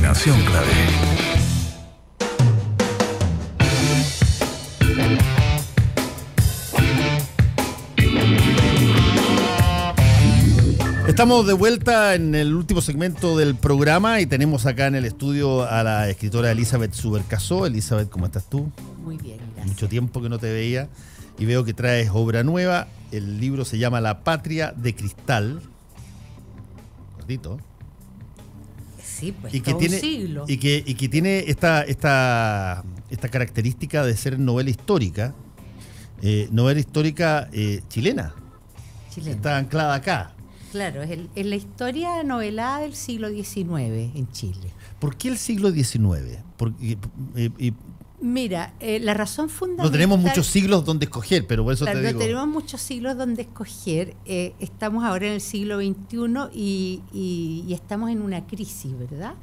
Combinación clave. Estamos de vuelta en el último segmento del programa y tenemos acá en el estudio a la escritora Elizabeth Subercaseaux. Elizabeth, ¿cómo estás tú? Muy bien, gracias. Mucho tiempo que no te veía y veo que traes obra nueva. El libro se llama La Patria de Cristal. Cortito. Sí, pues Y que todo tiene, un siglo. y que tiene esta característica de ser novela histórica. Novela histórica chilena. Chileno. Está anclada acá. Claro, es la historia novelada del siglo XIX en Chile. ¿Por qué el siglo XIX? Porque, Mira, la razón fundamental... no tenemos muchos siglos donde escoger, pero por eso claro, te digo. no tenemos muchos siglos donde escoger. Estamos ahora en el siglo XXI y estamos en una crisis, ¿verdad?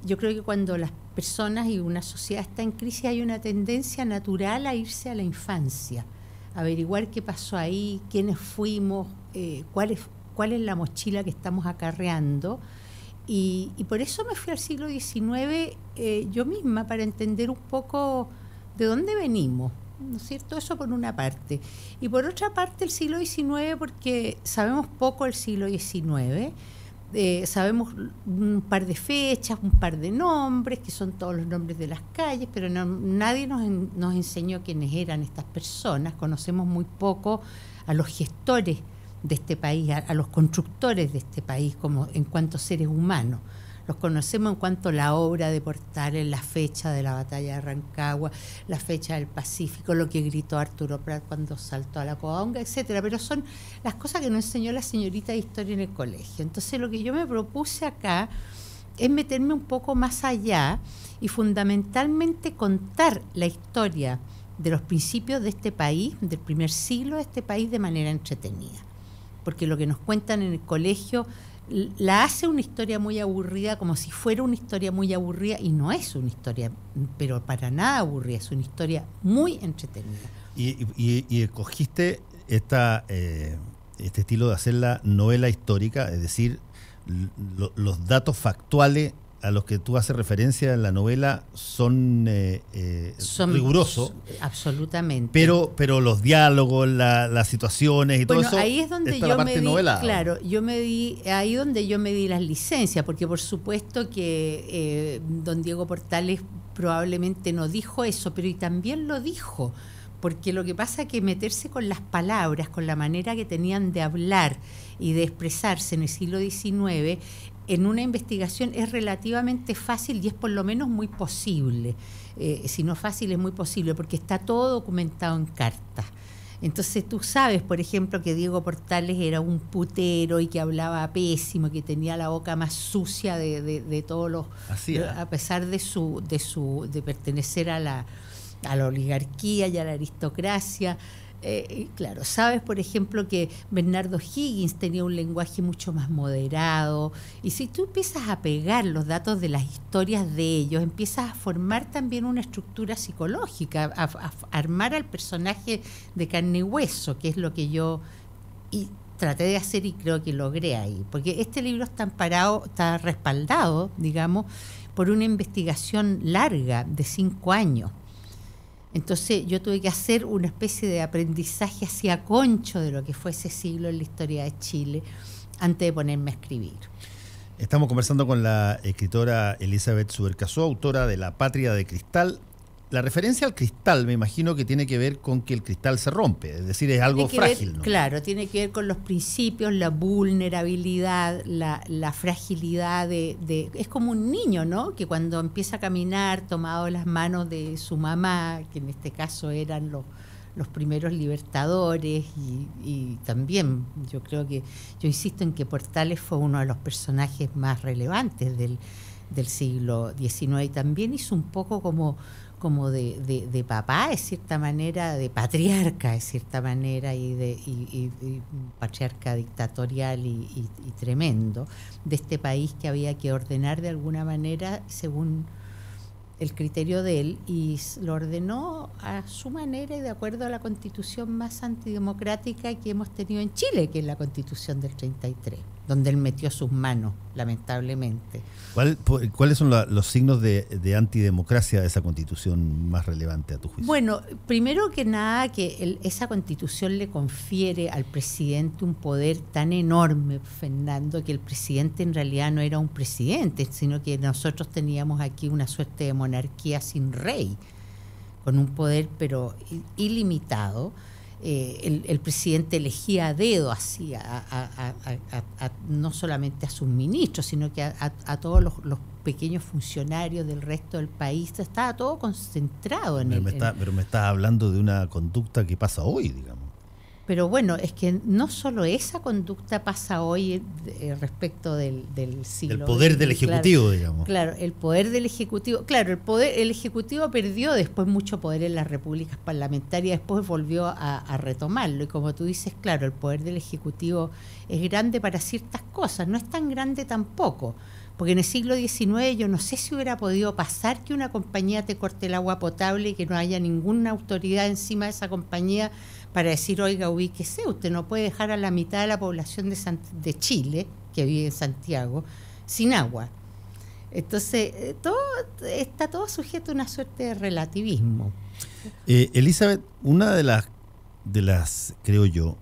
Yo creo que cuando las personas y una sociedad está en crisis hay una tendencia natural a irse a la infancia, a averiguar qué pasó ahí, quiénes fuimos, cuál es la mochila que estamos acarreando. Y por eso me fui al siglo XIX yo misma, para entender un poco de dónde venimos, ¿no es cierto? Eso por una parte. Y por otra parte el siglo XIX, porque sabemos poco del siglo XIX. Sabemos un par de fechas, un par de nombres, que son todos los nombres de las calles, pero nadie nos enseñó quiénes eran estas personas. Conocemos muy poco a los gestores de este país, a los constructores de este país como en cuanto a seres humanos. Los conocemos en cuanto a la obra de Portales, la fecha de la batalla de Rancagua, la fecha del Pacífico, lo que gritó Arturo Prat cuando saltó a la Coahonga, etcétera. Pero son las cosas que nos enseñó la señorita de historia en el colegio. Entonces lo que yo me propuse acá es meterme un poco más allá y fundamentalmente contar la historia de los principios de este país, del primer siglo de este país, de manera entretenida. Porque lo que nos cuentan en el colegio la hace una historia muy aburrida, como si fuera una historia muy aburrida, y no es una historia, pero para nada aburrida, es una historia muy entretenida. Y escogiste este estilo de hacer la novela histórica, es decir, los datos factuales a los que tú haces referencia en la novela son rigurosos. Absolutamente. Pero los diálogos, las situaciones y todo eso, ahí es donde está yo la parte me di, novelada. claro, ahí donde yo me di las licencias, porque por supuesto que don Diego Portales probablemente no dijo eso, pero y también lo dijo, porque lo que pasa es que meterse con las palabras, con la manera que tenían de hablar y de expresarse en el siglo XIX, en una investigación es relativamente fácil y es por lo menos muy posible. Si no fácil, es muy posible, porque está todo documentado en cartas. Entonces tú sabes, por ejemplo, que Diego Portales era un putero y que hablaba pésimo, que tenía la boca más sucia de todos los... A pesar de pertenecer a la oligarquía y a la aristocracia. Claro, sabes, por ejemplo, que Bernardo Higgins tenía un lenguaje mucho más moderado, y si tú empiezas a pegar los datos de las historias de ellos, empiezas a formar también una estructura psicológica, a armar al personaje de carne y hueso, que es lo que yo traté de hacer y creo que logré ahí, porque este libro está respaldado, digamos, por una investigación larga de 5 años. Entonces yo tuve que hacer una especie de aprendizaje hacia concho de lo que fue ese siglo en la historia de Chile antes de ponerme a escribir. Estamos conversando con la escritora Elizabeth Subercaseaux, autora de La Patria de Cristal. La referencia al cristal me imagino que tiene que ver con que el cristal se rompe, es decir, es algo frágil, ¿no? Claro, tiene que ver con los principios, la vulnerabilidad, la fragilidad es como un niño, ¿no? Que cuando empieza a caminar tomado de las manos de su mamá, que en este caso eran los primeros libertadores, y también yo insisto en que Portales fue uno de los personajes más relevantes del siglo XIX, y también hizo un poco como de papá, de cierta manera, de patriarca, de cierta manera, y patriarca dictatorial y tremendo, de este país que había que ordenar de alguna manera según el criterio de él, y lo ordenó a su manera y de acuerdo a la constitución más antidemocrática que hemos tenido en Chile, que es la constitución del 33. donde él metió sus manos, lamentablemente. ¿Cuáles son los signos de antidemocracia de esa constitución más relevante a tu juicio? Bueno, primero que nada que esa constitución le confiere al presidente un poder tan enorme, Fernando, que el presidente en realidad no era un presidente, sino que nosotros teníamos aquí una suerte de monarquía sin rey, con un poder pero ilimitado. El presidente elegía a dedo así no solamente a sus ministros, sino que a todos los pequeños funcionarios del resto del país. Estaba todo concentrado en Pero me estás hablando de una conducta que pasa hoy, digamos. Pero bueno, es que no solo esa conducta pasa hoy respecto del siglo. El poder del Ejecutivo, claro, digamos. Claro, el poder del Ejecutivo. Claro, el Ejecutivo perdió después mucho poder en las repúblicas parlamentarias, después volvió a retomarlo. Y como tú dices, claro, el poder del Ejecutivo es grande para ciertas cosas, no es tan grande tampoco. Porque en el siglo XIX yo no sé si hubiera podido pasar que una compañía te corte el agua potable y que no haya ninguna autoridad encima de esa compañía para decir, oiga, ubíquese, usted no puede dejar a la mitad de la población de Chile, que vive en Santiago, sin agua. Entonces, está todo sujeto a una suerte de relativismo. Elizabeth, una de las creo yo,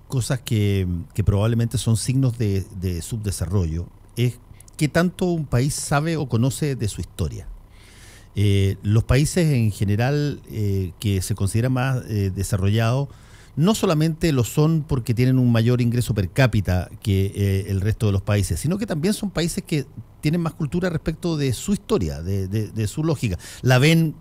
cosas que probablemente son signos de subdesarrollo es qué tanto un país sabe o conoce de su historia. Los países en general que se consideran más desarrollados no solamente lo son porque tienen un mayor ingreso per cápita que el resto de los países, sino que también son países que tienen más cultura respecto de su historia, de su lógica. La ven,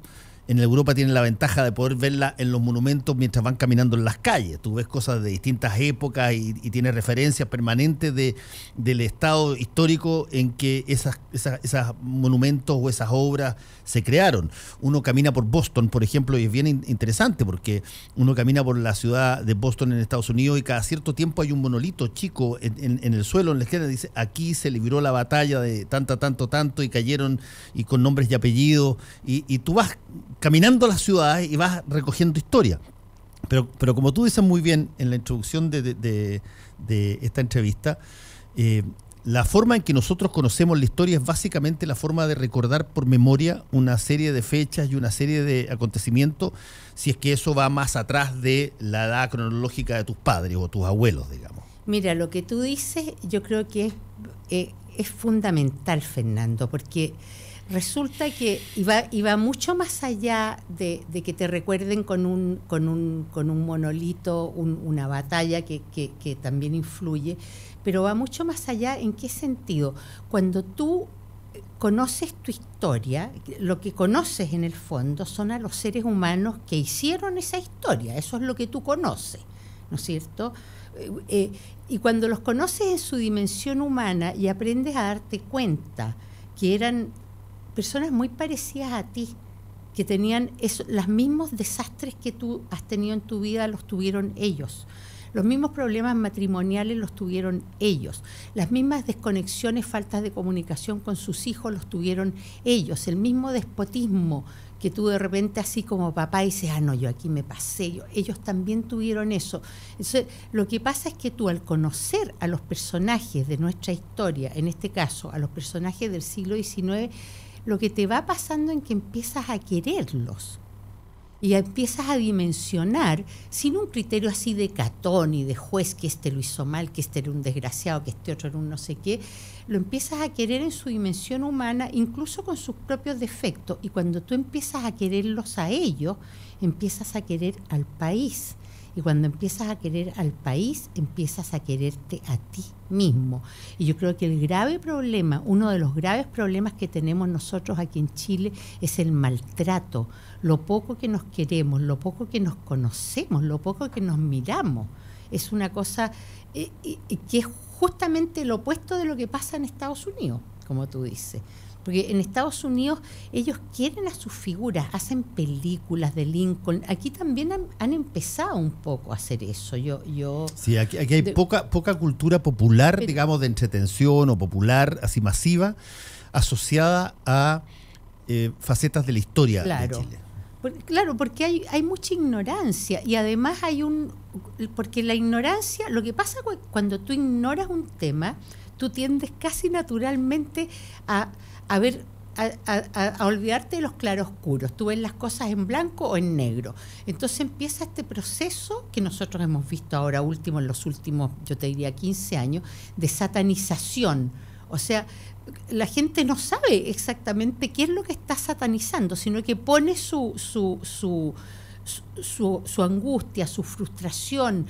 en Europa tienen la ventaja de poder verla en los monumentos mientras van caminando en las calles. Tú ves cosas de distintas épocas y tienes referencias permanentes del estado histórico en que esas monumentos o esas obras se crearon. Uno camina por Boston, por ejemplo, y es bien interesante porque uno camina por la ciudad de Boston en Estados Unidos y cada cierto tiempo hay un monolito chico en el suelo, en la izquierda, dice, aquí se libró la batalla de tanto, y cayeron y con nombres y apellidos, y tú vas caminando las ciudades y vas recogiendo historia. Pero como tú dices muy bien en la introducción de esta entrevista, la forma en que nosotros conocemos la historia es básicamente la forma de recordar por memoria una serie de fechas y una serie de acontecimientos, si es que eso va más atrás de la edad cronológica de tus padres o tus abuelos, digamos. Mira, lo que tú dices yo creo que es fundamental, Fernando, porque resulta que iba mucho más allá de que te recuerden con un monolito, una batalla que también influye, pero va mucho más allá. ¿En qué sentido? Cuando tú conoces tu historia, lo que conoces en el fondo son a los seres humanos que hicieron esa historia, eso es lo que tú conoces, ¿no es cierto? Y cuando los conoces en su dimensión humana y aprendes a darte cuenta que eran personas muy parecidas a ti, que tenían los mismos desastres que tú has tenido en tu vida, los tuvieron ellos. Los mismos problemas matrimoniales los tuvieron ellos. Las mismas desconexiones, faltas de comunicación con sus hijos los tuvieron ellos. El mismo despotismo que tú de repente así como papá dices, no, yo aquí me pasé. Ellos también tuvieron eso. Entonces, lo que pasa es que tú al conocer a los personajes de nuestra historia, en este caso a los personajes del siglo XIX, lo que te va pasando es que empiezas a quererlos. Y empiezas a dimensionar, sin un criterio así de catón y de juez, que este lo hizo mal, que este era un desgraciado, que este otro era un no sé qué, lo empiezas a querer en su dimensión humana, incluso con sus propios defectos. Y cuando tú empiezas a quererlos a ellos, empiezas a querer al país. Y cuando empiezas a querer al país, empiezas a quererte a ti mismo. Y yo creo que el grave problema, uno de los graves problemas que tenemos nosotros aquí en Chile es el maltrato, lo poco que nos queremos, lo poco que nos conocemos, lo poco que nos miramos. Es una cosa que es justamente lo opuesto de lo que pasa en Estados Unidos, como tú dices. Porque en Estados Unidos ellos quieren a sus figuras, hacen películas de Lincoln. Aquí también han empezado un poco a hacer eso. Sí, aquí hay poca cultura popular, digamos, de entretención o popular, así masiva, asociada a facetas de la historia de Chile. Claro, porque hay mucha ignorancia y además porque la ignorancia, lo que pasa cuando tú ignoras un tema, tú tiendes casi naturalmente a ver, a olvidarte de los claroscuros. Tú ves las cosas en blanco o en negro. Entonces empieza este proceso que nosotros hemos visto ahora en los últimos, yo te diría 15 años, de satanización. O sea, la gente no sabe exactamente qué es lo que está satanizando, sino que pone su angustia, su frustración,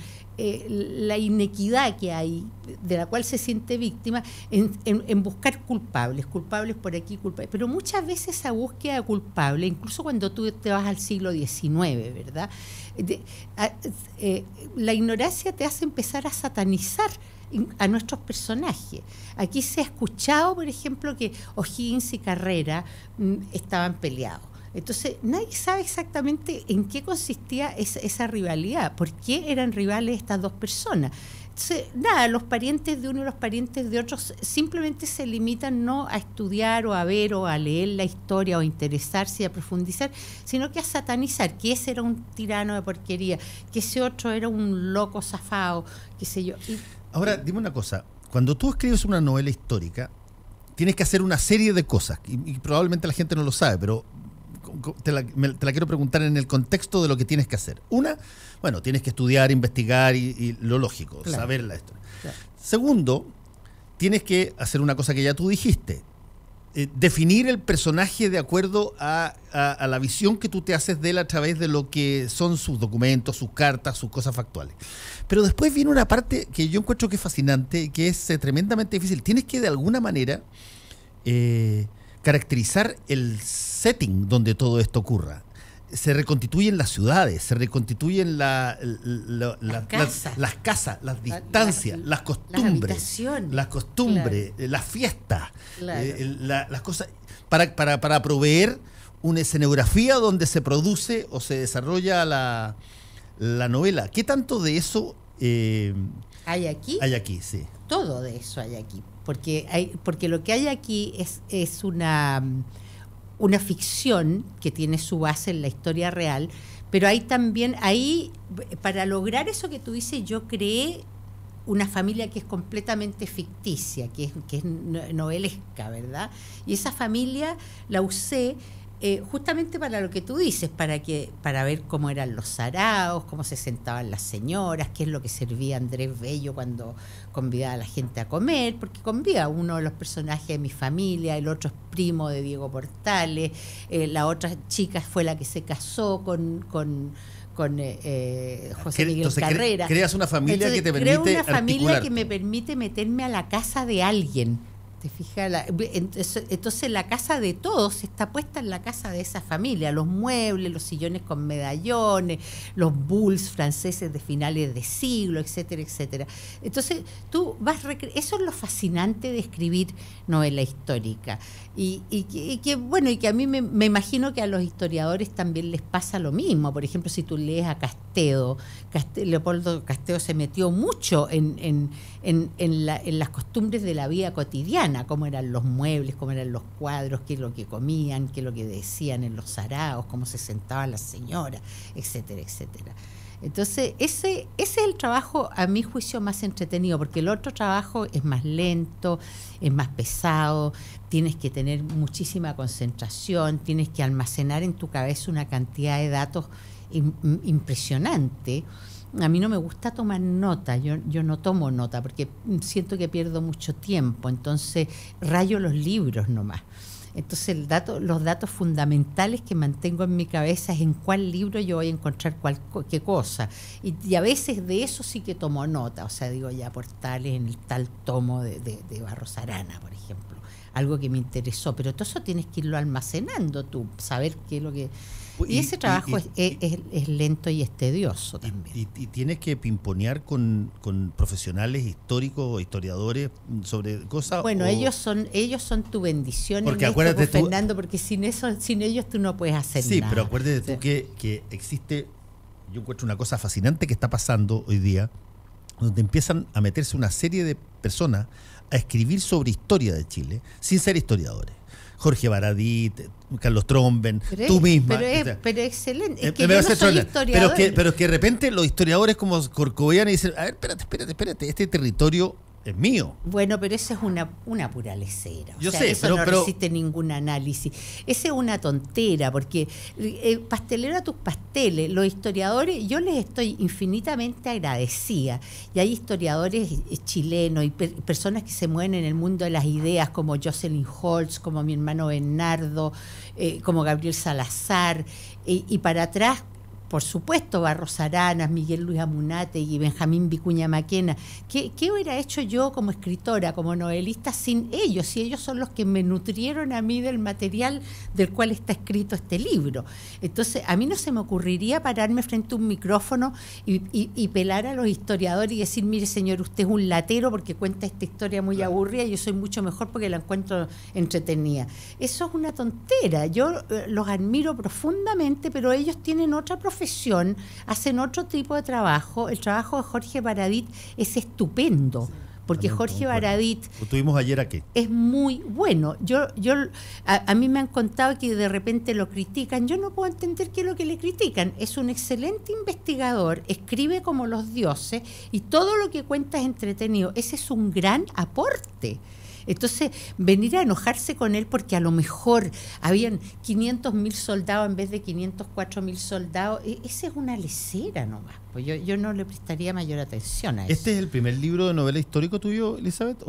la inequidad que hay, de la cual se siente víctima, en buscar culpables por aquí, culpables. Pero muchas veces esa búsqueda de culpable, incluso cuando tú te vas al siglo XIX, ¿verdad? La ignorancia te hace empezar a satanizar a nuestros personajes. Aquí se ha escuchado, por ejemplo, que O'Higgins y Carrera estaban peleados. Entonces, nadie sabe exactamente en qué consistía esa rivalidad, por qué eran rivales estas dos personas. Entonces, nada, los parientes de uno y los parientes de otros simplemente se limitan no a estudiar o a ver o a leer la historia o a interesarse y a profundizar, sino que a satanizar, que ese era un tirano de porquería, que ese otro era un loco zafado, qué sé yo. Ahora, dime una cosa, cuando tú escribes una novela histórica, tienes que hacer una serie de cosas, y probablemente la gente no lo sabe, pero te la quiero preguntar en el contexto de lo que tienes que hacer. Una, bueno, tienes que estudiar, investigar y lo lógico, claro, saber la historia. Claro. Segundo, tienes que hacer una cosa que ya tú dijiste, definir el personaje de acuerdo a la visión que tú te haces de él a través de lo que son sus documentos, sus cartas, sus cosas factuales. Pero después viene una parte que yo encuentro que es fascinante, que es tremendamente difícil. Tienes que de alguna manera caracterizar el setting donde todo esto ocurra. Se reconstituyen las ciudades, se reconstituyen las casas, las distancias, las costumbres, claro, las fiestas, claro, las cosas, para proveer una escenografía donde se produce o se desarrolla la novela. ¿Qué tanto de eso hay aquí? Hay aquí, sí. Todo de eso hay aquí, porque lo que hay aquí es una ficción que tiene su base en la historia real, pero hay también, para lograr eso que tú dices, yo creé una familia que es completamente ficticia, que es novelesca, ¿verdad? Y esa familia la usé justamente para lo que tú dices, para ver cómo eran los saraos, cómo se sentaban las señoras, qué es lo que servía Andrés Bello cuando convidaba a la gente a comer, porque convida a uno de los personajes de mi familia, el otro es primo de Diego Portales, la otra chica fue la que se casó con José Miguel entonces, Carrera. Creas una familia que te permite creo una familia articular. Que me permite meterme a la casa de alguien. ¿Te fijas? Entonces la casa de todos está puesta en la casa de esa familia, los muebles, los sillones con medallones, los bulls franceses de finales de siglo, etcétera, etcétera. Entonces tú eso es lo fascinante de escribir novela histórica y que a mí me imagino que a los historiadores también les pasa lo mismo. Por ejemplo, si tú lees a Leopoldo Castedo se metió mucho en las costumbres de la vida cotidiana, cómo eran los muebles, cómo eran los cuadros, qué es lo que comían, qué es lo que decían en los saraos, cómo se sentaban las señoras, etcétera, etcétera. Entonces, ese es el trabajo, a mi juicio, más entretenido, porque el otro trabajo es más lento, es más pesado, tienes que tener muchísima concentración, tienes que almacenar en tu cabeza una cantidad de datos impresionante. A mí no me gusta tomar nota, yo no tomo nota porque siento que pierdo mucho tiempo, entonces rayo los libros nomás. Entonces los datos fundamentales que mantengo en mi cabeza es en cuál libro yo voy a encontrar qué cosa. Y a veces de eso sí que tomo nota, o sea, digo ya Portales en el tal tomo de Barros Arana, por ejemplo, algo que me interesó, pero todo eso tienes que irlo almacenando tú, saber qué es lo que... Y ese trabajo es lento y es tedioso también. Y tienes que pimponear con profesionales históricos o historiadores sobre cosas. Bueno, ellos son tu bendición, porque acuérdate tú, Fernando, porque sin ellos tú no puedes hacer nada. Sí, pero acuérdate tú que existe, yo encuentro una cosa fascinante que está pasando hoy día, donde empiezan a meterse una serie de personas a escribir sobre historia de Chile sin ser historiadores. Jorge Baradit, Carlos Tromben, Pero tú misma. pero excelente. Es que me yo va a no hacer soy trolear. historiador. Pero que de repente los historiadores como corcovean y dicen, a ver, espérate, este territorio es mío. Bueno, pero eso es una pura lecera. Yo sé, eso no resiste ningún análisis. Esa es una tontera, porque pastelero a tus pasteles, los historiadores, yo les estoy infinitamente agradecida. Y hay historiadores chilenos y personas que se mueven en el mundo de las ideas, como Jocelyn Holtz, como mi hermano Bernardo, como Gabriel Salazar, y para atrás, por supuesto, Barros Aranas, Miguel Luis Amunate y Benjamín Vicuña Maquena. ¿Qué hubiera hecho yo como escritora, como novelista, sin ellos? Si ellos son los que me nutrieron a mí del material del cual está escrito este libro. Entonces, a mí no se me ocurriría pararme frente a un micrófono y pelar a los historiadores y decir, mire señor, usted es un latero porque cuenta esta historia muy aburrida y yo soy mucho mejor porque la encuentro entretenida. Eso es una tontera. Yo los admiro profundamente, pero ellos tienen otra profesión, hacen otro tipo de trabajo. El trabajo de Jorge Baradit es estupendo, porque Jorge Baradit lo tuvimos ayer aquí. Es muy bueno. A mí me han contado que de repente lo critican. Yo no puedo entender qué es lo que le critican. Es un excelente investigador, escribe como los dioses y todo lo que cuenta es entretenido. Ese es un gran aporte. Entonces, venir a enojarse con él porque a lo mejor habían 500.000 soldados en vez de 504.000 soldados, esa es una lecera nomás. Pues yo no le prestaría mayor atención a eso. ¿Este es el primer libro de novela histórico tuyo, Elizabeth?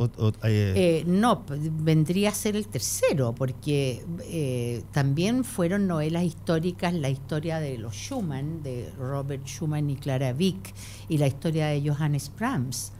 No, vendría a ser el tercero, porque también fueron novelas históricas, la historia de los Schumann, de Robert Schumann y Clara Wieck, y la historia de Johannes Brahms,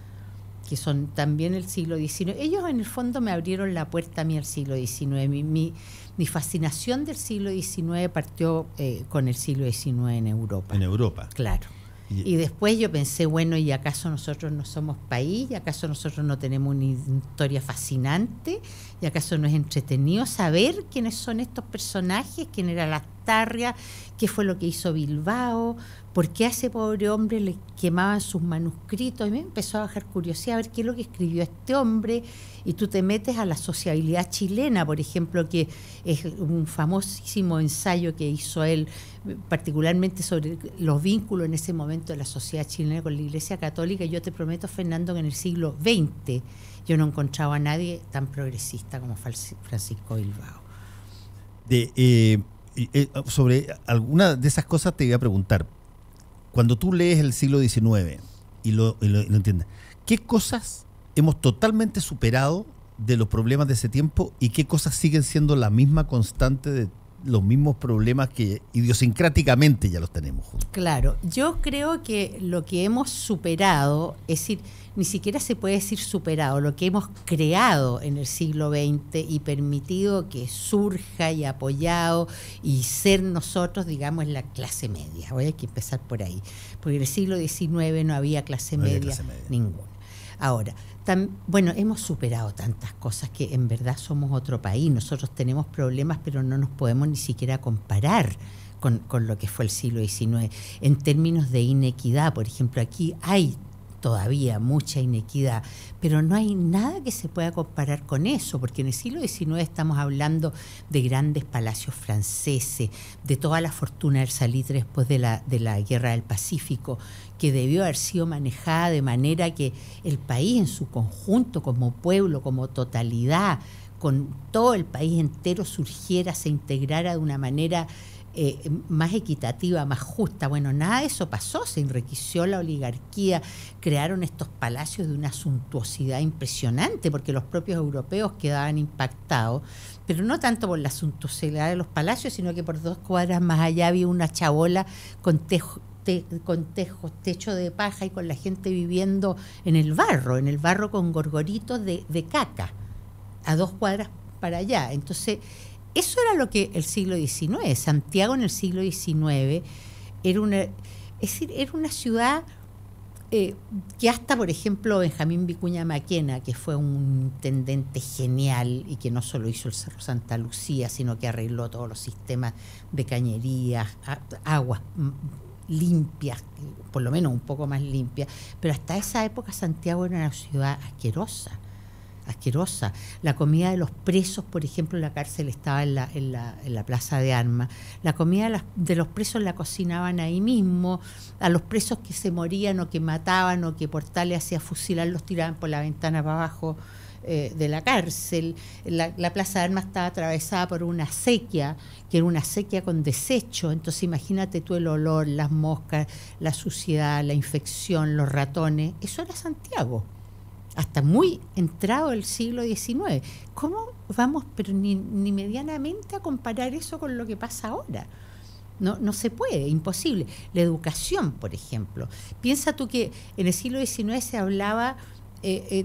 que son también el siglo XIX. Ellos en el fondo me abrieron la puerta a mí al siglo XIX. Mi fascinación del siglo XIX partió con el siglo XIX en Europa. En Europa. Claro. Y después yo pensé, bueno, ¿y acaso nosotros no somos país? ¿Y acaso nosotros no tenemos una historia fascinante? ¿Y acaso no es entretenido saber quiénes son estos personajes? ¿Quién era Lastarria? ¿Qué fue lo que hizo Bilbao? ¿Por qué a ese pobre hombre le quemaban sus manuscritos? Y me empezó a bajar curiosidad a ver qué es lo que escribió este hombre. Y tú te metes a la sociabilidad chilena, por ejemplo, que es un famosísimo ensayo que hizo él, particularmente sobre los vínculos en ese momento de la sociedad chilena con la Iglesia Católica. Y yo te prometo, Fernando, que en el siglo XX yo no encontraba a nadie tan progresista como Francisco Bilbao. Sobre alguna de esas cosas te iba a preguntar. Cuando tú lees el siglo XIX y lo entiendes, ¿qué cosas hemos totalmente superado de los problemas de ese tiempo y qué cosas siguen siendo la misma constante de los mismos problemas que idiosincráticamente ya los tenemos juntos? Claro, yo creo que lo que hemos superado, es decir, ni siquiera se puede decir superado, lo que hemos creado en el siglo XX y permitido que surja y apoyado y ser nosotros, digamos, la clase media. Hay que empezar por ahí, porque en el siglo XIX no había clase media ninguna. Ahora, bueno, hemos superado tantas cosas que en verdad somos otro país. Nosotros tenemos problemas, pero no nos podemos ni siquiera comparar con lo que fue el siglo XIX. En términos de inequidad, por ejemplo, aquí hay todavía mucha inequidad, pero no hay nada que se pueda comparar con eso, porque en el siglo XIX estamos hablando de grandes palacios franceses, de toda la fortuna del salitre después de la Guerra del Pacífico, que debió haber sido manejada de manera que el país en su conjunto, como pueblo, como totalidad, con todo el país entero surgiera, se integrara de una manera más equitativa, más justa. Bueno, nada de eso pasó, se enriqueció la oligarquía, crearon estos palacios de una suntuosidad impresionante, porque los propios europeos quedaban impactados, pero no tanto por la suntuosidad de los palacios, sino que por 2 cuadras más allá había una chabola con techo de paja y con la gente viviendo en el barro con gorgoritos de caca, a 2 cuadras para allá. Entonces, eso era lo que el siglo XIX, Santiago en el siglo XIX era una ciudad que hasta, por ejemplo, Benjamín Vicuña Maquena, que fue un intendente genial y que no solo hizo el Cerro Santa Lucía, sino que arregló todos los sistemas de cañerías, aguas limpias, por lo menos un poco más limpias, pero hasta esa época Santiago era una ciudad asquerosa. asquerosa. La comida de los presos, por ejemplo, la cárcel estaba en la plaza de armas. La comida de los presos la cocinaban ahí mismo. A los presos que se morían o que mataban o que Portales hacía fusilar, los tiraban por la ventana para abajo de la cárcel. La plaza de armas estaba atravesada por una acequia, que era una acequia con desecho. Entonces imagínate tú el olor, las moscas, la suciedad, la infección, los ratones. Eso era Santiago, hasta muy entrado el siglo XIX. ¿Cómo vamos, pero ni medianamente, a comparar eso con lo que pasa ahora? No se puede, imposible. La educación, por ejemplo. Piensa tú que en el siglo XIX se hablaba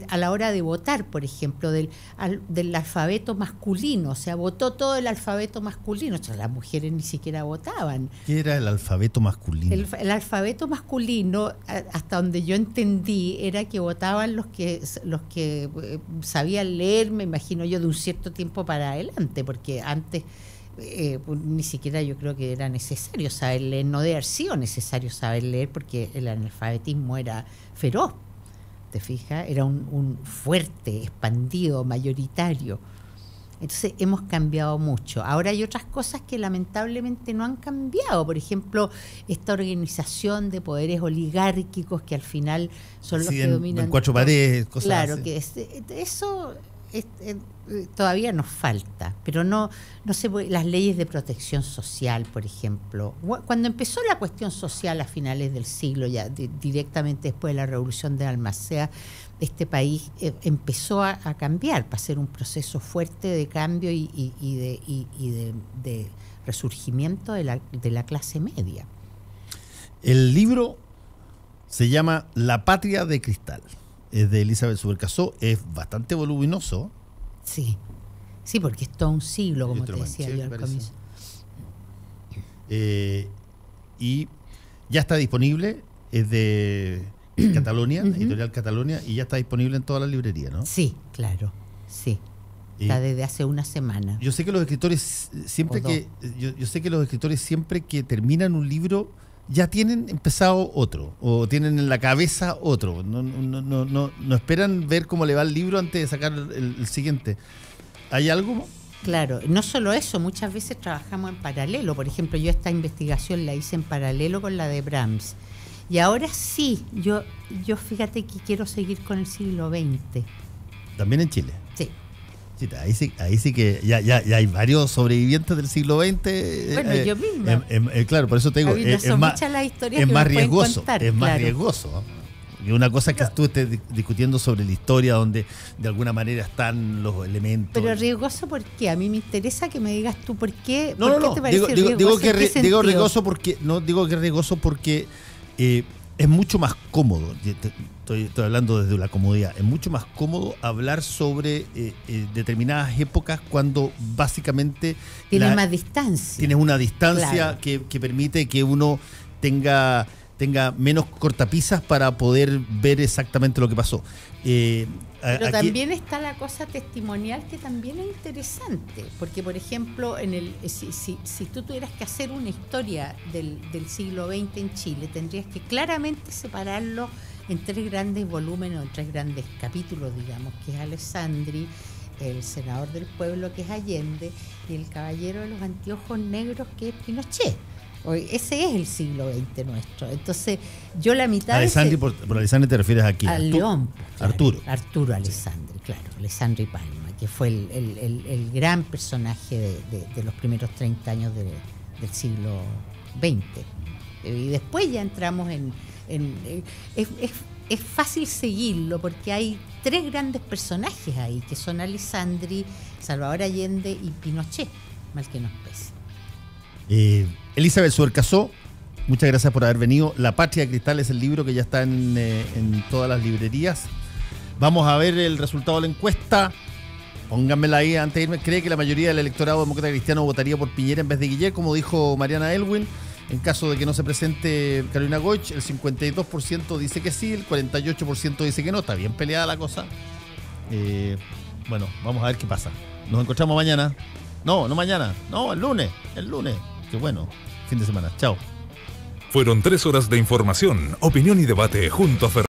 a la hora de votar, por ejemplo, del alfabeto masculino. O sea, votó todo el alfabeto masculino. O sea, las mujeres ni siquiera votaban. ¿Qué era el alfabeto masculino? El alfabeto masculino, hasta donde yo entendí, era que votaban los que sabían leer, me imagino yo, de un cierto tiempo para adelante, porque antes ni siquiera yo creo que era necesario saber leer, no debe haber sido necesario saber leer, porque el analfabetismo era feroz. ¿Te fijas? Era un fuerte, expandido, mayoritario. Entonces hemos cambiado mucho. Ahora hay otras cosas que lamentablemente no han cambiado. Por ejemplo, esta organización de poderes oligárquicos que al final son los que dominan. En cuatro paredes, cosas claro, así. Que eso todavía nos falta, pero no se puede. Las leyes de protección social, por ejemplo, cuando empezó la cuestión social a finales del siglo, ya directamente después de la Revolución de Balmaceda, este país empezó a cambiar, para ser un proceso fuerte de cambio y de resurgimiento de la clase media. El libro se llama La Patria de Cristal. Es de Elizabeth Subercaseaux, es bastante voluminoso. Sí, porque es todo un siglo, como te decía yo al comienzo. Y ya está disponible, es de Catalonia, Editorial Catalonia, y ya está disponible en todas las librerías, ¿no? Sí, claro, sí. Está desde hace una semana. Yo sé que los escritores siempre que terminan un libro ya tienen empezado otro, o tienen en la cabeza otro. No esperan ver cómo le va el libro antes de sacar el siguiente. ¿Hay algo? Claro, no solo eso, muchas veces trabajamos en paralelo. Por ejemplo, yo esta investigación la hice en paralelo con la de Brahms. Y ahora sí, yo fíjate que quiero seguir con el siglo XX. ¿También en Chile? Sí. Sí, ahí sí que ya hay varios sobrevivientes del siglo XX. Bueno, yo misma. Claro, por eso te digo, son muchas las historias es que más me pueden riesgoso. contar, es más claro. riesgoso. Y una cosa es que tú estés discutiendo sobre la historia, donde de alguna manera están los elementos. Pero riesgoso, ¿por qué? A mí me interesa que me digas tú por qué. No. ¿Te parece digo riesgoso? Digo riesgoso porque es mucho más cómodo. Estoy hablando desde la comodidad. Es mucho más cómodo hablar sobre determinadas épocas cuando básicamente tienes más distancia. Tienes una distancia, claro, que permite que uno tenga menos cortapisas para poder ver exactamente lo que pasó. Pero también está la cosa testimonial, que también es interesante, porque por ejemplo si tú tuvieras que hacer una historia del siglo XX en Chile, tendrías que claramente separarlo en tres grandes volúmenes, o en tres grandes capítulos, digamos, que es Alessandri, el senador del pueblo, que es Allende, y el caballero de los anteojos negros, que es Pinochet. Ese es el siglo XX nuestro. Entonces, yo la mitad Alessandri, por Alessandri te refieres aquí al León, claro, Arturo Alessandri, claro, Alessandri Palma, que fue el gran personaje de los primeros 30 años del siglo XX. Y después ya entramos es fácil seguirlo, porque hay tres grandes personajes ahí, que son Alessandri, Salvador Allende y Pinochet, mal que nos pese. Elizabeth Subercaseaux, muchas gracias por haber venido. La Patria de Cristal es el libro que ya está en todas las librerías. Vamos a ver el resultado de la encuesta. Pónganmela ahí antes de irme. ¿Cree que la mayoría del electorado demócrata cristiano votaría por Piñera en vez de Guillermo, como dijo Mariana Elwin? En caso de que no se presente Carolina Goich, el 52% dice que sí, el 48% dice que no. Está bien peleada la cosa. Bueno, vamos a ver qué pasa. Nos encontramos mañana. No mañana. No, el lunes. Qué bueno. Fin de semana. Chao. Fueron 3 horas de información, opinión y debate junto a Fernando.